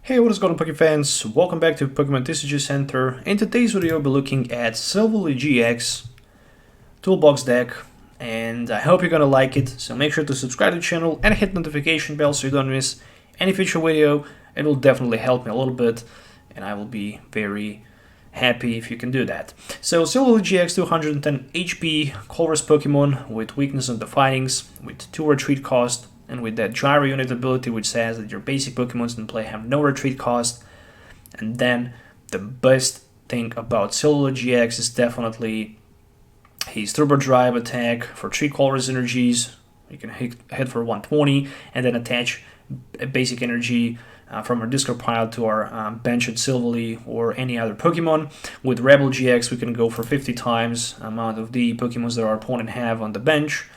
Hey, what is going on, Pokemon fans? Welcome back to Pokemon TCG Center. In today's video, we'll be looking at Silvally GX Toolbox deck, and I hope you're gonna like it. So make sure to subscribe to the channel and hit the notification bell so you don't miss any future video. It will definitely help me a little bit, and I will be very happy if you can do that. So Silvally GX 210 HP, Colress Pokemon with weakness on the fightings, with 2 retreat cost, and with that gyro unit ability which says that your basic Pokemons in play have no retreat cost. And then the best thing about Silvally GX is definitely his Turbo Drive attack for 3 Colress energies. You can hit for 120 and then attach a basic energy from our discard pile to our bench at Silvally or any other Pokemon. With Rebel GX we can go for 50 times amount of the Pokemons that our opponent have on the bench.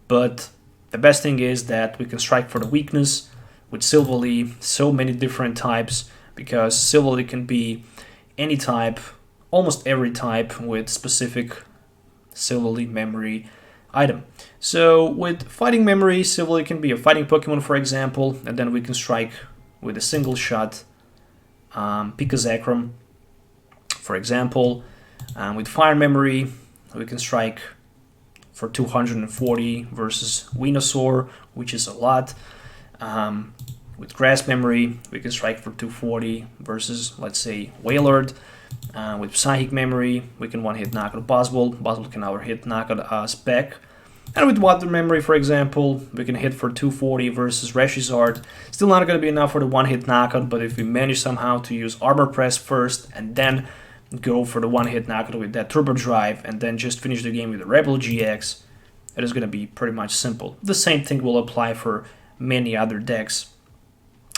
But the best thing is that we can strike for the weakness with Silvally, so many different types, because Silvally can be any type, almost every type, with specific Silvally memory item. So with fighting memory, Silvally can be a fighting Pokemon, for example, and then we can strike with a single shot Pikazakram, for example. With fire memory, we can strike for 240 versus Venusaur, which is a lot. With grass memory, we can strike for 240 versus, let's say, Wailord. With psychic memory, we can one-hit knock out Buzzwole. Buzzwole can hit knock out us back. And with water memory, for example, we can hit for 240 versus Reshizard. Still not going to be enough for the one-hit knockout, but if we manage somehow to use Armor Press first and then go for the one-hit knockout with that Turbo Drive and then just finish the game with the Rebel GX, it is going to be pretty much simple. The same thing will apply for many other decks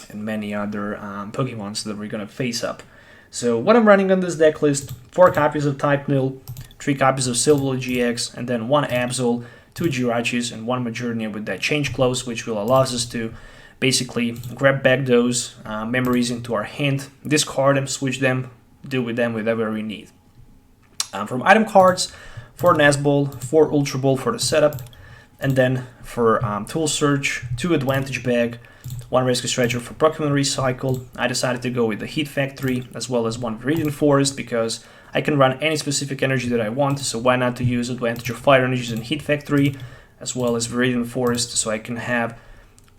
and many other Pokemons that we're going to face up. So what I'm running on this deck list: 4 copies of Type Nil, 3 copies of Silvally GX, and then 1 Absol, 2 Jirachis, and 1 Majournia with that Change Close, which will allow us to basically grab back those memories into our hand, discard them, switch them, do with them whatever we need. From item cards, 4 Nazball, 4 Ultra Ball for the setup, and then for Tool Search, 2 Advantage Bag, 1 Rescue Stretcher for Pokemon Recycle. I decided to go with the Heat Factory as well as 1 Viridian Forest because I can run any specific energy that I want, so why not to use Advantage of Fire Energies in Heat Factory as well as Viridian Forest, so I can have,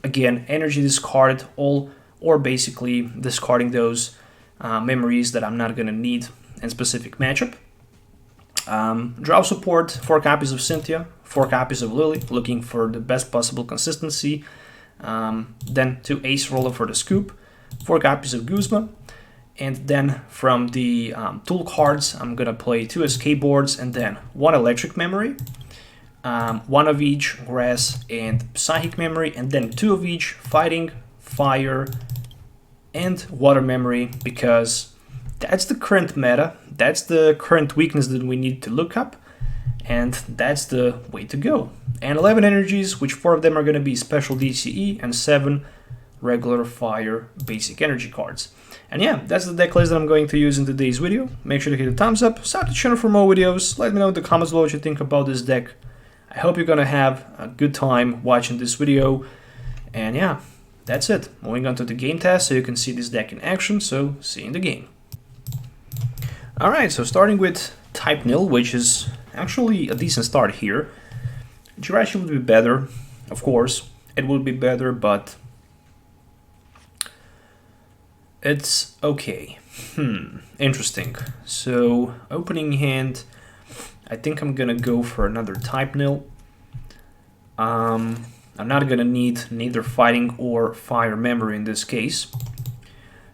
again, energy discarded all, or basically discarding those memories that I'm not going to need in specific matchup. Draw support, 4 copies of Cynthia, 4 copies of Lily, looking for the best possible consistency. Then 2 Ace Roller for the Scoop, 4 copies of Guzma, and then from the tool cards, I'm gonna play 2 Escape Boards and then 1 Electric Memory, 1 of each Grass and Psychic Memory, and then 2 of each Fighting, Fire, and Water Memory, because that's the current meta, that's the current weakness that we need to look up, and that's the way to go. And 11 energies, which 4 of them are going to be special DCE, and 7 regular fire basic energy cards. And yeah, that's the deck list that I'm going to use in today's video. Make sure to hit the thumbs up, subscribe to the channel for more videos, let me know in the comments below what you think about this deck. I hope you're going to have a good time watching this video, and yeah, that's it. Moving on to the game test so you can see this deck in action, so see you in the game. Alright, so starting with Type Nil, which is actually a decent start here. Jirachi would be better, of course, it would be better, but it's okay. Interesting. So, opening hand, I think I'm gonna go for another Type Nil. I'm not gonna need neither fighting or fire memory in this case.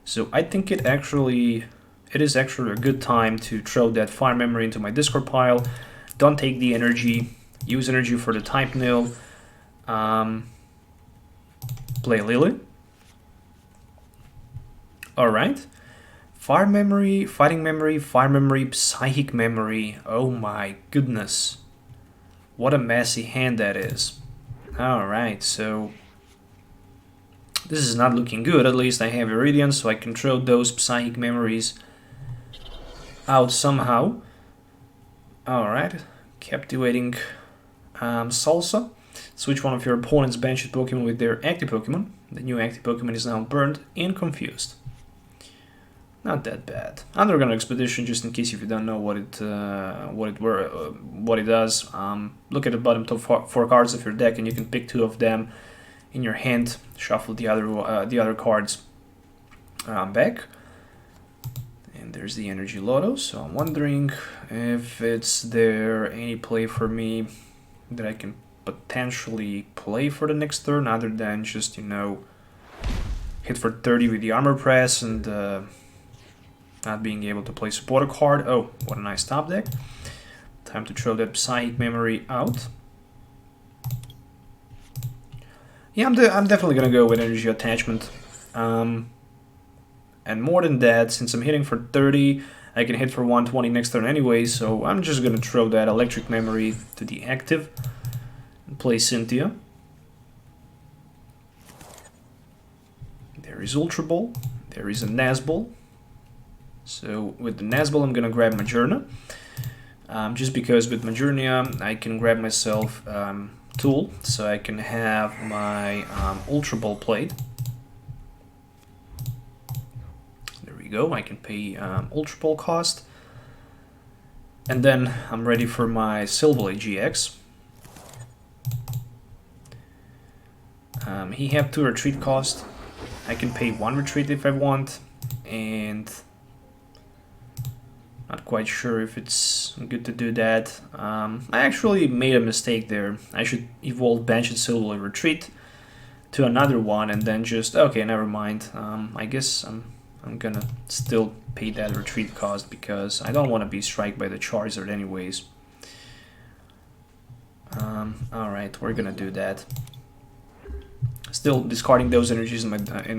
So I think it is actually a good time to throw that fire memory into my discard pile. Don't take the energy, use energy for the Type Nil. Play Lily. Alright. Fire memory, fighting memory, fire memory, psychic memory. Oh my goodness. What a messy hand that is. Alright, so this is not looking good. At least I have Iridian, so I can throw those psychic memories out somehow. Alright, captivating Salsa. Switch one of your opponent's benched Pokemon with their active Pokemon. The new active Pokemon is now burned and confused. Not that bad. Underground Expedition, just in case if you don't know what it does. Look at the bottom top four cards of your deck, and you can pick 2 of them in your hand. Shuffle the other cards back. And there's the Energy Lotto. So I'm wondering if it's there any play for me that I can potentially play for the next turn, other than just, you know, hit for 30 with the Armor Press and not being able to play support a card. Oh, what a nice top deck. Time to throw that Psychic Memory out. Yeah, I'm definitely gonna go with Energy Attachment. And more than that, since I'm hitting for 30, I can hit for 120 next turn anyway, so I'm just gonna throw that Electric Memory to the active and play Cynthia. There is Ultra Ball. There is a Nazball. So with the Nazball, I'm gonna grab Majourna. Just because with Majourna, I can grab myself Tool, so I can have my Ultra Ball played. There we go, I can pay Ultra Ball cost. And then I'm ready for my Silvally GX. He have 2 retreat cost. I can pay 1 retreat if I want, and not quite sure if it's good to do that. I actually made a mistake there. I should evolve Bench and Silvally Retreat to another one and then just... Okay, never mind. I guess I'm gonna still pay that retreat cost because I don't want to be struck by the Charizard anyways. Alright, we're gonna do that. Still, discarding those energies in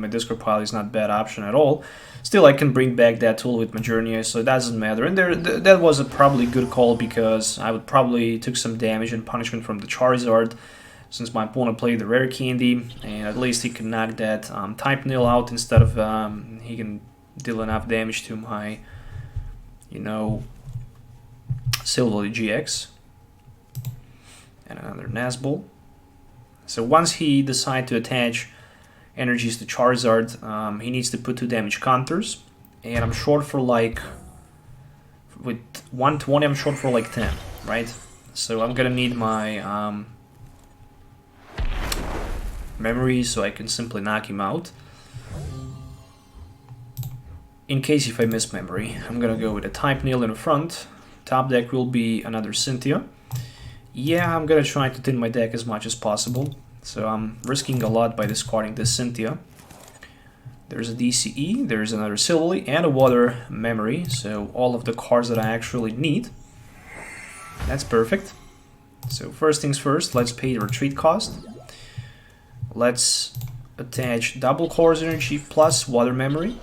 my discard pile is not a bad option at all. Still, I can bring back that tool with Majourna, so it doesn't matter. And that was a probably good call because I would probably took some damage and punishment from the Charizard since my opponent played the Rare Candy, and at least he can knock that Type Nil out instead of he can deal enough damage to my, you know, Silvally GX. And another Nazball. So once he decides to attach energies to Charizard, he needs to put 2 damage counters, and I'm short for like, with 120 I'm short for like 10, right? So I'm gonna need my memory so I can simply knock him out. In case if I miss memory, I'm gonna go with a Type Nil in the front. Top deck will be another Cynthia. Yeah, I'm gonna try to thin my deck as much as possible, so I'm risking a lot by discarding this Cynthia. There's a DCE, there's another Silvally, and a Water Memory, so all of the cards that I actually need. That's perfect. So first things first, let's pay the retreat cost. Let's attach double Chorus Energy plus Water Memory.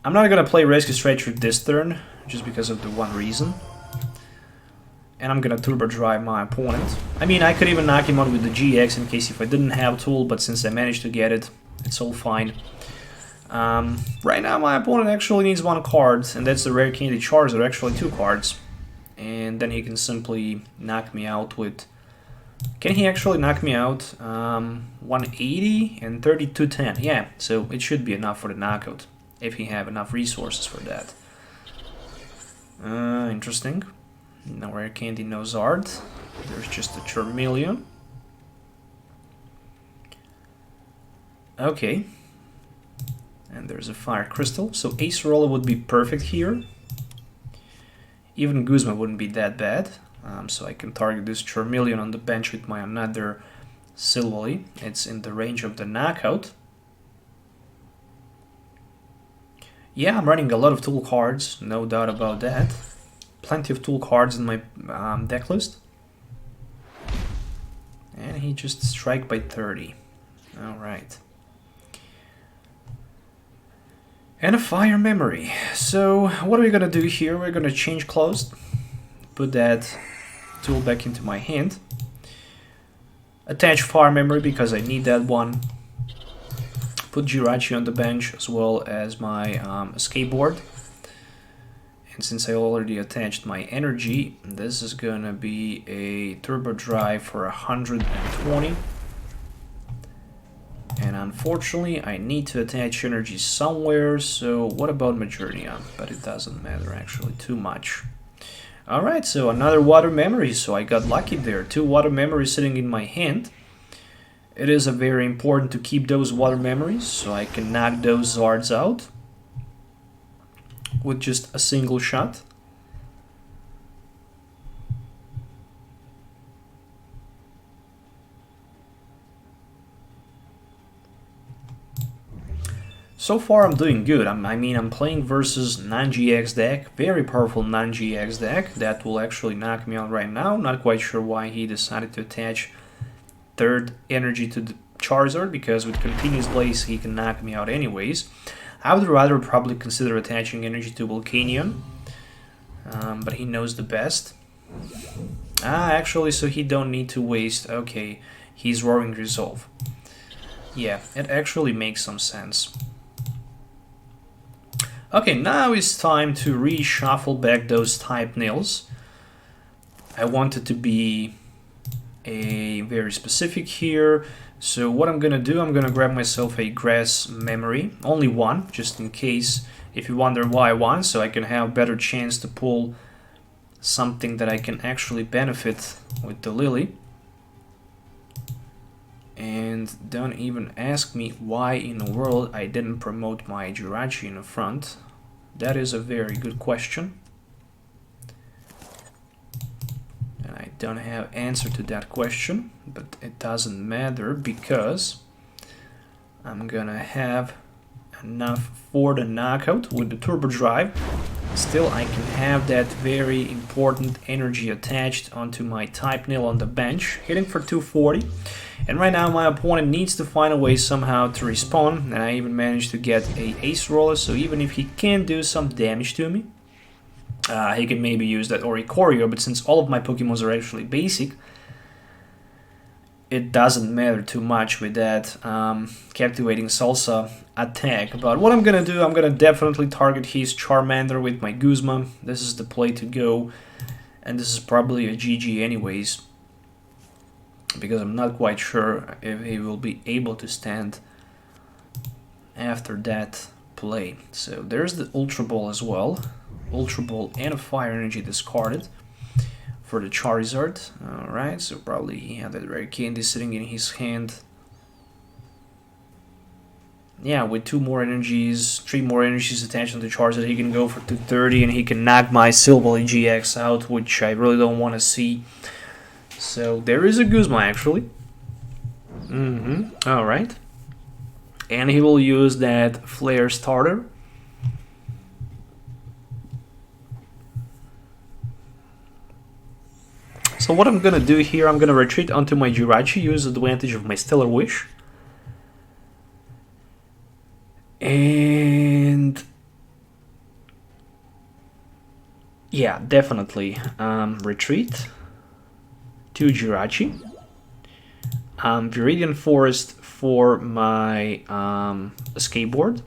I'm not gonna play Rescue Stretcher this turn, just because of the one reason. And I'm gonna Turbo Drive my opponent. I mean, I could even knock him out with the GX in case if I didn't have Tool, but since I managed to get it, it's all fine. Right now my opponent actually needs 1 card, and that's the Rare Candy Charizard, actually 2 cards. And then he can simply knock me out with... Can he actually knock me out? 180 and 3210. Yeah, so it should be enough for the knockout, if he have enough resources for that. Interesting. No Rare Candy, no Zard. There's just a Charmeleon. Okay. And there's a Fire Crystal. So Acerola would be perfect here. Even Guzma wouldn't be that bad. So I can target this Charmeleon on the bench with my another Silvally. It's in the range of the knockout. Yeah, I'm running a lot of tool cards, no doubt about that. Plenty of tool cards in my deck list. And he just strike by 30. Alright. And a Fire Memory. So, what are we gonna do here? We're gonna change closed. Put that tool back into my hand. Attach Fire Memory because I need that one. Put Jirachi on the bench as well as my escape board. And since I already attached my energy, this is gonna be a Turbo Drive for 120. And unfortunately, I need to attach energy somewhere, so what about Majournia? But it doesn't matter actually too much. Alright, so another water memory, so I got lucky there. 2 water memories sitting in my hand. It is very important to keep those water memories, so I can knock those Zards out with just a single shot. So far I'm doing good. I'm playing versus non-GX deck, very powerful non-GX deck that will actually knock me out right now. Not quite sure why he decided to attach 3rd energy to the Charizard, because with continuous blaze he can knock me out anyways. I would rather probably consider attaching energy to Volcanion, but he knows the best. Actually, so he don't need to waste. Okay, he's Roaring Resolve. Yeah, it actually makes some sense. Okay, now it's time to reshuffle back those type nils. I want it to be a very specific here. So what I'm gonna do, I'm gonna grab myself a grass memory, only one, just in case if you wonder why one, so I can have better chance to pull something that I can actually benefit with the Lily. And don't even ask me why in the world I didn't promote my Jirachi in the front. That is a very good question. And I don't have answer to that question, but it doesn't matter because I'm gonna have enough for the knockout with the turbo drive. Still, I can have that very important energy attached onto my type nil on the bench, hitting for 240. And right now my opponent needs to find a way somehow to respawn, and I even managed to get a ace roller, so even if he can do some damage to me, he can maybe use that Oricorio, but since all of my Pokemons are actually basic, it doesn't matter too much with that Captivating Salsa attack. But what I'm gonna do, I'm gonna definitely target his Charmander with my Guzma. This is the play to go, and this is probably a GG anyways, because I'm not quite sure if he will be able to stand after that play. So there's the Ultra Ball as well. Ultra Ball and a Fire Energy discarded for the Charizard. Alright, so probably he had that rare candy sitting in his hand. Yeah, with 2 more energies, 3 more energies attached to the Charizard, he can go for 230 and he can knock my Silvally GX out, which I really don't want to see. So there is a Guzma actually. Alright. And he will use that Flare starter. So what I'm gonna do here, I'm gonna retreat onto my Jirachi, use the advantage of my Stellar Wish. And yeah, definitely retreat to Jirachi. Viridian Forest for my skateboard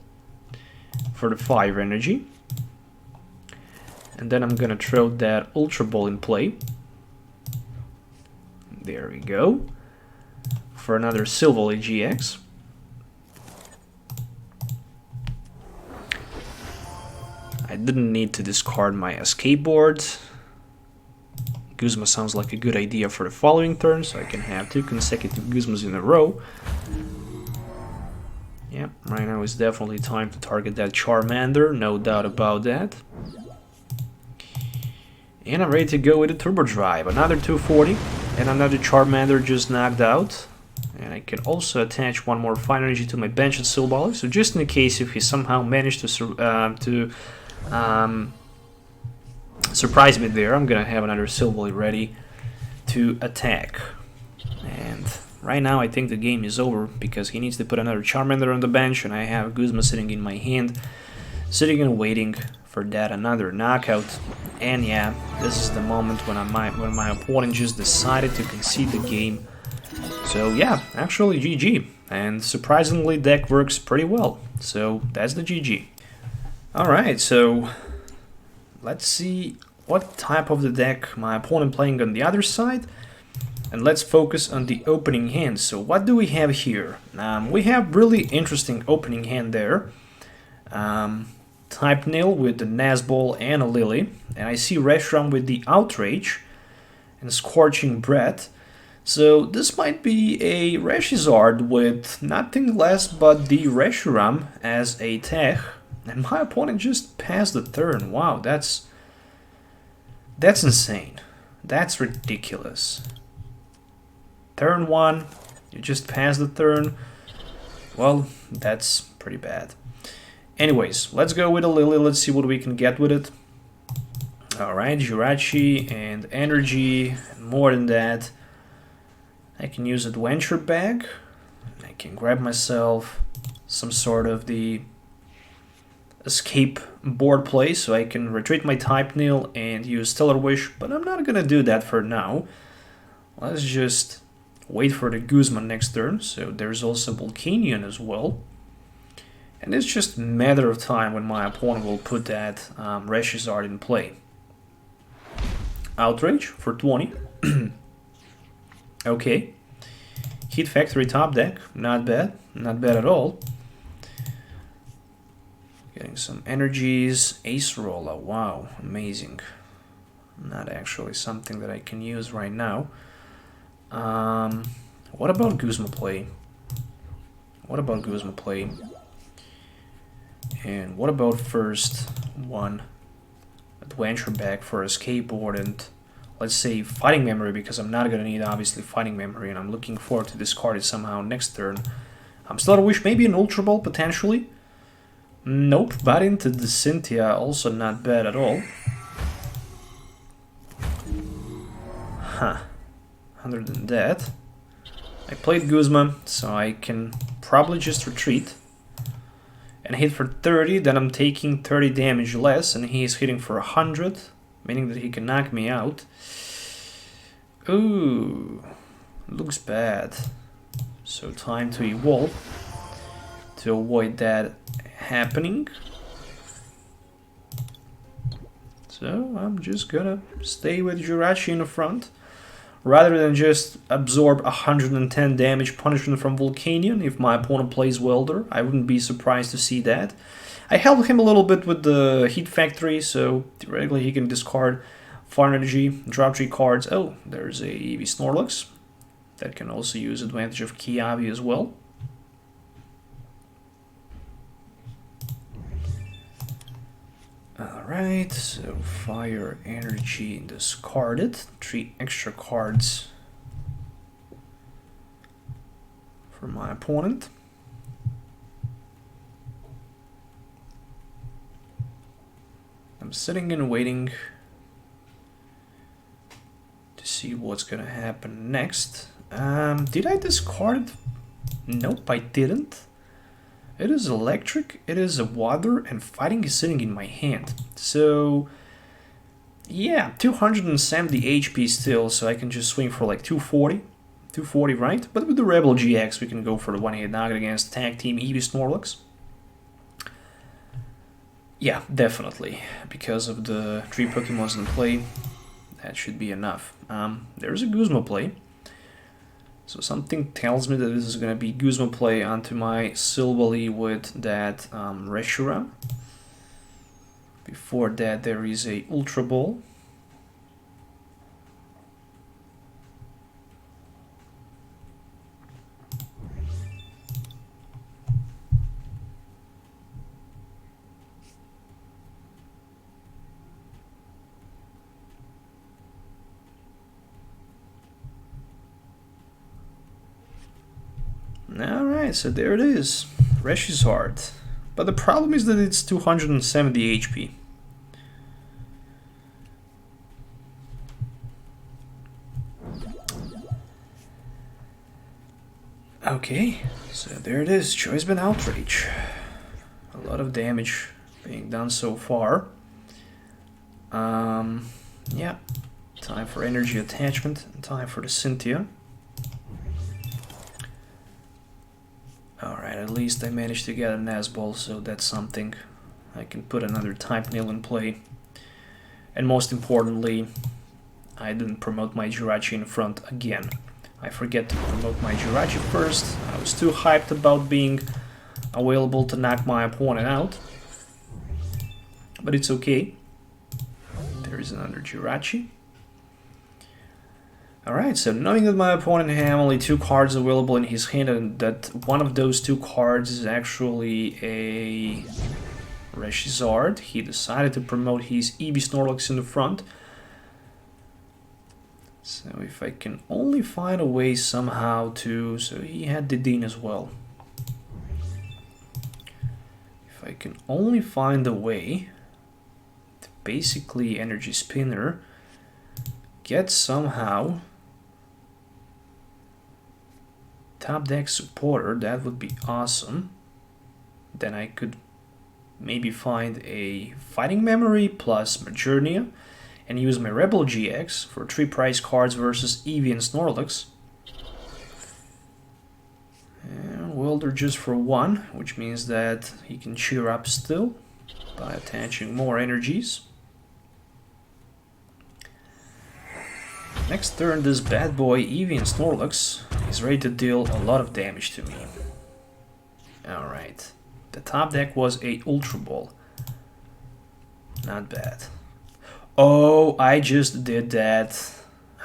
for the 5 energy. And then I'm gonna throw that Ultra Ball in play. There we go. For another Silvally GX. I didn't need to discard my skateboard. Guzma sounds like a good idea for the following turn, so I can have 2 consecutive Guzmas in a row. Yeah, right now it's definitely time to target that Charmander, no doubt about that. And I'm ready to go with a Turbo Drive. Another 240, and another Charmander just knocked out. And I can also attach 1 more Fire Energy to my bench at Silvally, so just in case if he somehow managed to surprise me there, I'm gonna have another Silvally ready to attack. And right now I think the game is over because he needs to put another Charmander on the bench, and I have Guzma sitting in my hand, sitting and waiting for that another knockout. And yeah, this is the moment when my opponent just decided to concede the game. So yeah, actually GG, and surprisingly deck works pretty well. So that's the GG. Alright, so let's see what type of the deck my opponent playing on the other side. and let's focus on the opening hand. So what do we have here? We have really interesting opening hand there. Type Nil with the Nazball and a Lily, and I see Reshiram with the Outrage and Scorching Breath. So this might be a Reshizard with nothing less but the Reshiram as a tech, and my opponent just passed the turn. Wow, that's insane. That's ridiculous. Turn 1, you just passed the turn. Well, that's pretty bad. Anyways, let's go with a Lily. Let's see what we can get with it. Alright, Jirachi and Energy, and more than that. I can use Adventure Bag. I can grab myself some sort of the escape board play, so I can retreat my Type Nil and use Stellar Wish, but I'm not gonna do that for now. Let's just wait for the Guzman next turn. So there's also Volcanion as well. And it's just a matter of time when my opponent will put that Reshizard in play. Outrage for 20. Okay. Heat Factory top deck. Not bad. Not bad at all. Getting some energies. Ace Rolla. Wow. Amazing. Not actually something that I can use right now. What about Guzma play? What about Guzma play? And what about first one Adventure Bag for a skateboard and let's say Fighting Memory, because I'm not gonna need obviously Fighting Memory and I'm looking forward to discard it somehow next turn. Stellar Wish, maybe an Ultra Ball potentially. Nope, but into the Cynthia, also not bad at all. Huh. Other than that, I played Guzma, so I can probably just retreat and hit for 30, then I'm taking 30 damage less, and he's hitting for 100, meaning that he can knock me out. Ooh, looks bad. So time to evolve to avoid that happening. So I'm just gonna stay with Jirachi in the front, rather than just absorb 110 damage punishment from Volcanion. If my opponent plays Welder, I wouldn't be surprised to see that. I helped him a little bit with the Heat Factory, so theoretically he can discard Fire Energy, drop 3 cards. Oh, there's a EV Snorlax that can also use advantage of Kiavi as well. Alright, so Fire Energy discarded. 3 extra cards for my opponent. I'm sitting and waiting to see what's gonna happen next. Did I discard it? Nope, I didn't. It is electric, it is a water, and fighting is sitting in my hand. So, yeah, 270 HP still, so I can just swing for like 240. 240, right? But with the Rebel GX, we can go for the one-hit knockout against Tag Team EV Snorlax. Yeah, definitely. Because of the 3 Pokemons in play, that should be enough. There's a Guzma play. So something tells me that this is going to be Guzma play onto my Silvally with that Reshiram. Before that there is a Ultra Ball. Alright, so there it is. Reshizard. But the problem is that it's 270 HP. Okay, so there it is. Choice been Outrage. A lot of damage being done so far. Yeah. Time for Energy Attachment. Time for the Cynthia. Alright, at least I managed to get a Nazball, so that's something. I can put another Type Nil in play. And most importantly, I didn't promote my Jirachi in front again. I forget to promote my Jirachi first. I was too hyped about being available to knock my opponent out. But it's okay. There is another Jirachi. Alright, so knowing that my opponent had only 2 cards available in his hand and that one of those 2 cards is actually a Reshizard, he decided to promote his Eevee Snorlax in the front. So if I can only find a way somehow to... So he had Didine as well. If I can only find a way to basically Energy Spinner, get somehow top deck supporter, that would be awesome. Then I could maybe find a Fighting Memory plus Majournia and use my Rebel GX for 3 prize cards versus Eevee and Snorlax. And Welder just for 1, which means that he can cheer up still by attaching more energies. Next turn, this bad boy Eevee and Snorlax is ready to deal a lot of damage to me. Alright, the top deck was a Ultra Ball. Not bad. Oh, I just did that.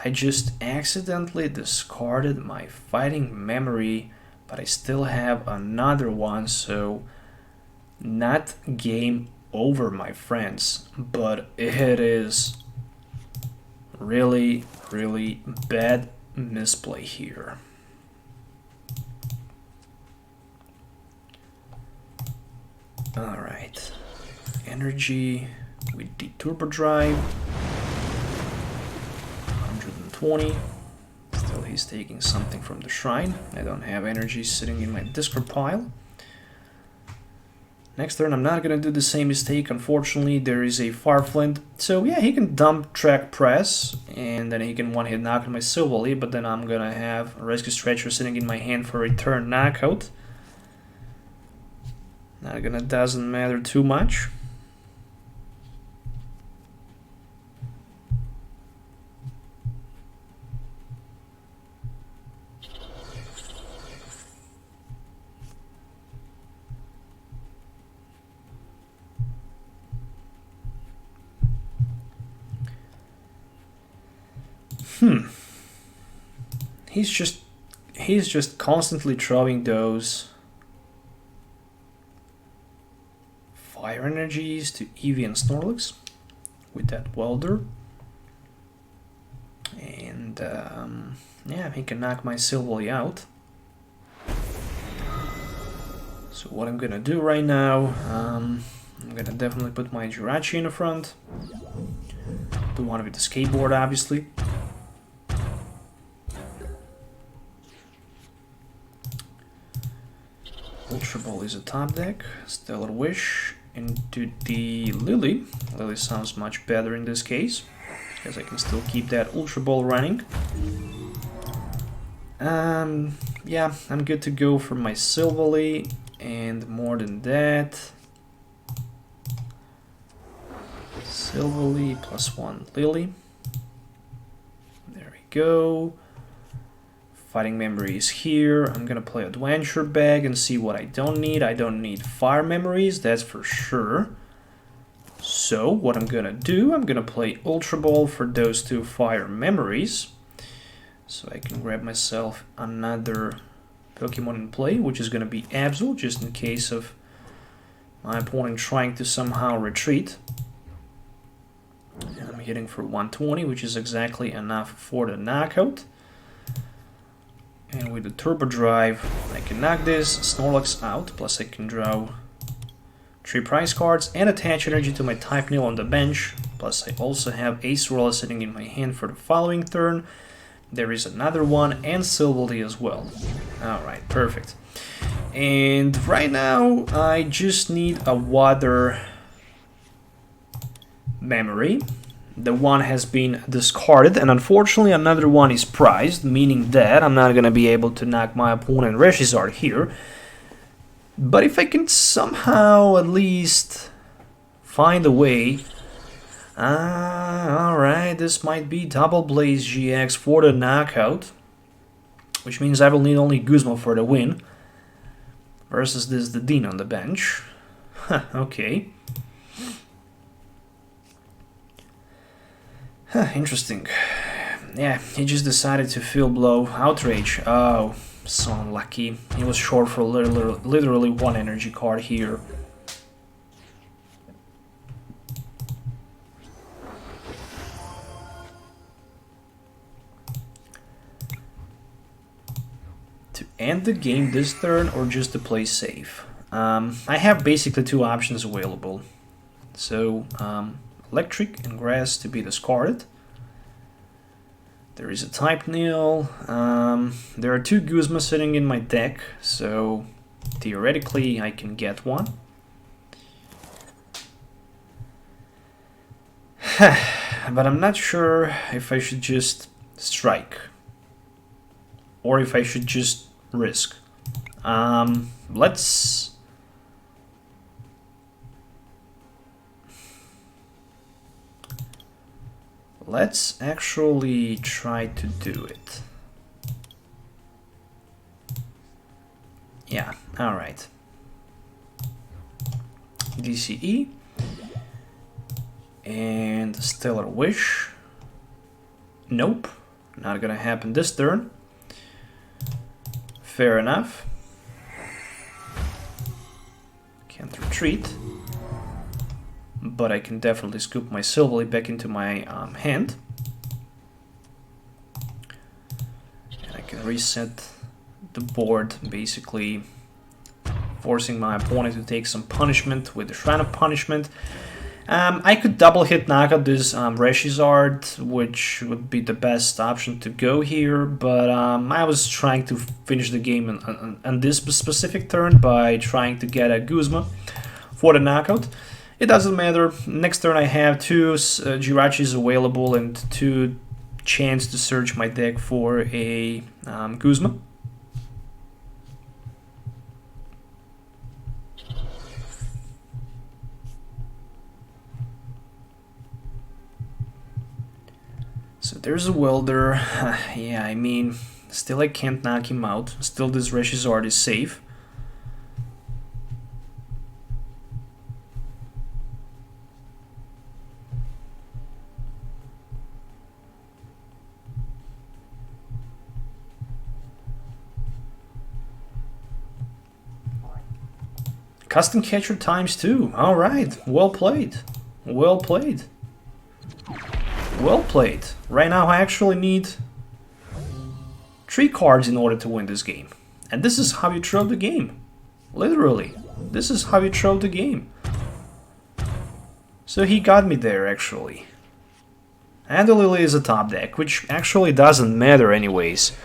I just accidentally discarded my Fighting Memory, but I still have another one, so not game over, my friends, but it is really, really bad misplay here. Alright, energy with the Turbo Drive, 120. Still he's taking something from the shrine. I don't have energy sitting in my discard pile. Next turn I'm not gonna do the same mistake, unfortunately. There is a Farflint, so yeah, he can dump Track Press and then he can one-hit knock on my Silvally, but then I'm gonna have a Rescue Stretcher sitting in my hand for a turn knockout. Doesn't matter too much. He's just constantly throwing those fire energies to Eevee and Snorlax with that Welder. And yeah, he can knock my Silvally out. So what I'm gonna do right now, I'm gonna definitely put my Jirachi in the front. The one with the skateboard, obviously. Ultra Ball is a top deck. Stellar Wish into the Lily. Lily sounds much better in this case, because I can still keep that Ultra Ball running. Yeah, I'm good to go for my Silvally, and more than that, Silvally +1 Lily. There we go. Fighting Memory is here. I'm gonna play Adventure Bag and see what I don't need. I don't need Fire Memories, that's for sure. So what I'm gonna do, I'm gonna play Ultra Ball for those 2 Fire Memories. So I can grab myself another Pokemon in play, which is gonna be Absol, just in case of my opponent trying to somehow retreat. And I'm hitting for 120, which is exactly enough for the knockout. And with the Turbo Drive, I can knock this Snorlax out, plus I can draw 3 prize cards and attach energy to my Type Nil on the bench, plus I also have Acerola sitting in my hand for the following turn. There is another one, and Silvally as well. Alright, perfect. And right now, I just need a Water Memory. The one has been discarded, and unfortunately another one is prized, meaning that I'm not going to be able to knock my opponent Reshizard here. But if I can somehow at least find a way... Alright, this might be Double Blaze GX for the knockout. which means I will need only Guzma for the win. Versus this the Dean on the bench. Huh, okay. Huh, interesting. Yeah, he just decided to field blow Outrage. Oh, so unlucky. He was short for literally one energy card here. To end the game this turn or just to play safe? I have basically two options available. So, Electric and Grass to be discarded. There is a type nil. There are two Guzma sitting in my deck, so theoretically I can get one. But I'm not sure if I should just strike or if I should just risk. Let's actually try to do it. Yeah, alright. DCE. And Stellar Wish. Nope, not gonna happen this turn. Fair enough. Can't retreat. But I can definitely scoop my Silvally back into my hand. And I can reset the board, basically forcing my opponent to take some punishment with the Shrine of Punishment. I could double hit knockout this Reshizard, which would be the best option to go here, but I was trying to finish the game on this specific turn by trying to get a Guzma for the knockout. It doesn't matter. Next turn I have two Jirachis available and two chance to search my deck for a Guzma. So there's a Welder. Yeah, I mean, still I can't knock him out. Still this Reshizard is safe. Custom Catcher ×2. Alright, well played. Well played. Well played. Right now I actually need 3 cards in order to win this game. And this is how you throw the game. Literally. This is how you throw the game. So he got me there actually. And the Lily is a top deck, which actually doesn't matter anyways.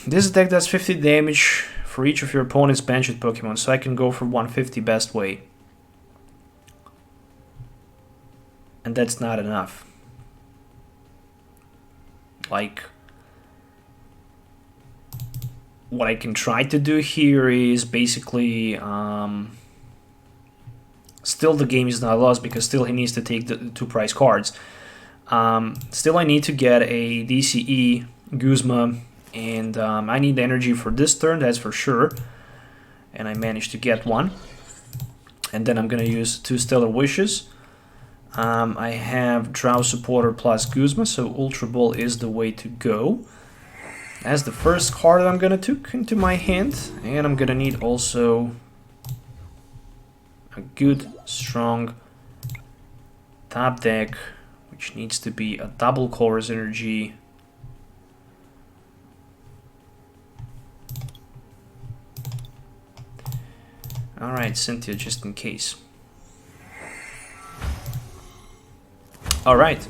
This deck does 50 damage for each of your opponent's banished Pokemon, so I can go for 150 best way. And that's not enough. Like, what I can try to do here is basically still the game is not lost because still he needs to take the 2 prize cards. Still I need to get a DCE Guzma, and I need energy for this turn, that's for sure. And I managed to get one. And then I'm gonna use 2 Stellar Wishes. I have Drow Supporter plus Guzma, so Ultra Ball is the way to go. That's the first card that I'm gonna take into my hand, and I'm gonna need also a good, strong top deck, which needs to be a double Chorus Energy. Alright, Cynthia, just in case. Alright.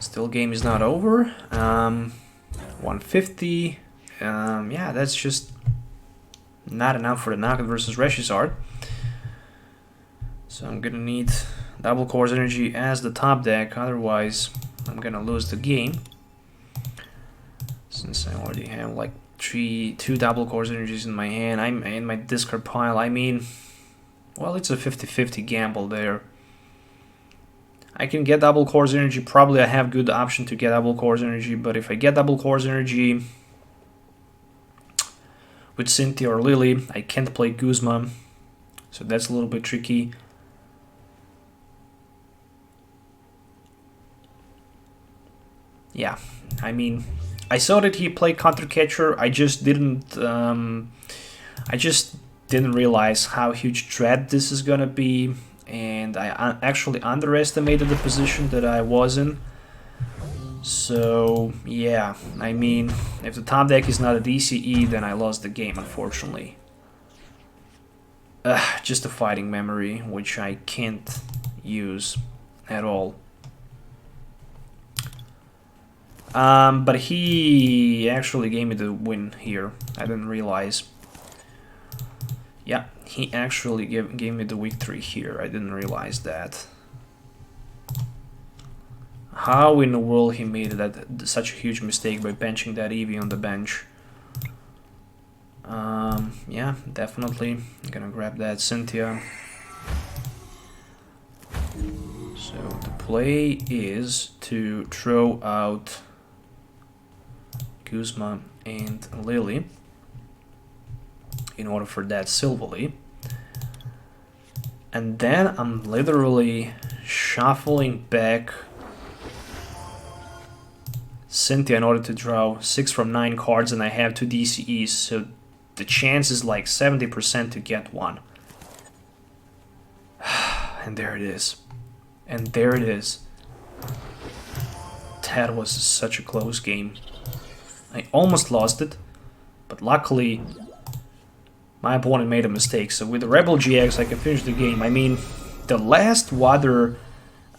Still game is not over. 150. Yeah, that's just not enough for the knockout versus Reshizard. So I'm gonna need double Chorus Energy as the top deck, otherwise I'm gonna lose the game. Since I already have like two double Chorus Energies in my hand, I'm in my discard pile. I mean, well, it's a 50-50 gamble there. I can get double Core's Energy. Probably I have good option to get double Core's Energy, but if I get double Core's Energy with Cynthia or Lily, I can't play Guzma, so that's a little bit tricky. Yeah, I mean, I saw that he played Counter Catcher. I just didn't realize how huge threat this is gonna be, and I actually underestimated the position that I was in. So yeah, I mean, if the top deck is not a DCE, then I lost the game, unfortunately. Just a fighting memory, which I can't use at all. But he actually gave me the win here. I didn't realize. Yeah, he actually gave me the victory here. I didn't realize that. How in the world he made that such a huge mistake by benching that Eevee on the bench? Yeah, definitely. I'm gonna grab that Cynthia. So the play is to throw out Guzma and Lily in order for that Silvally. And then I'm literally shuffling back Cynthia in order to draw 6 from 9 cards, and I have 2 DCEs, so the chance is like 70% to get one. And there it is. And there it is. That was such a close game. I almost lost it, but luckily my opponent made a mistake. So with the Rebel GX I can finish the game. I mean, the last Water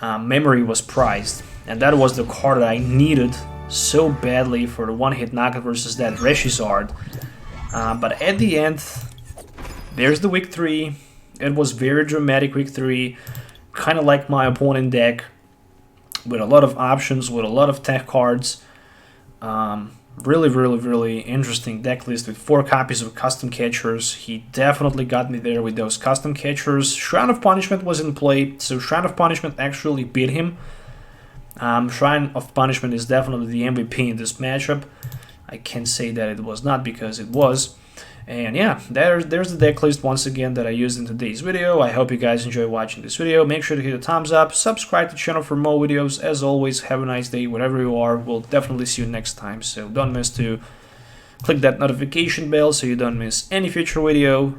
memory was prized, and that was the card that I needed so badly for the one-hit knockout versus that Reshizard. But at the end, there's the victory. It was very dramatic victory, kind of like my opponent deck, with a lot of options, with a lot of tech cards. Really interesting deck list with 4 copies of custom catchers. He definitely got me there with those custom catchers. Shrine of Punishment was in play, so Shrine of Punishment actually beat him. Shrine of Punishment is definitely the MVP in this matchup. I can't say that it was not, because it was. And yeah, there's the deck list once again that I used in today's video. I hope you guys enjoy watching this video. Make sure to hit a thumbs up, subscribe to the channel for more videos. As always, have a nice day wherever you are. We'll definitely see you next time, so don't miss to click that notification bell so you don't miss any future video.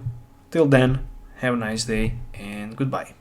Till then, have a nice day and goodbye.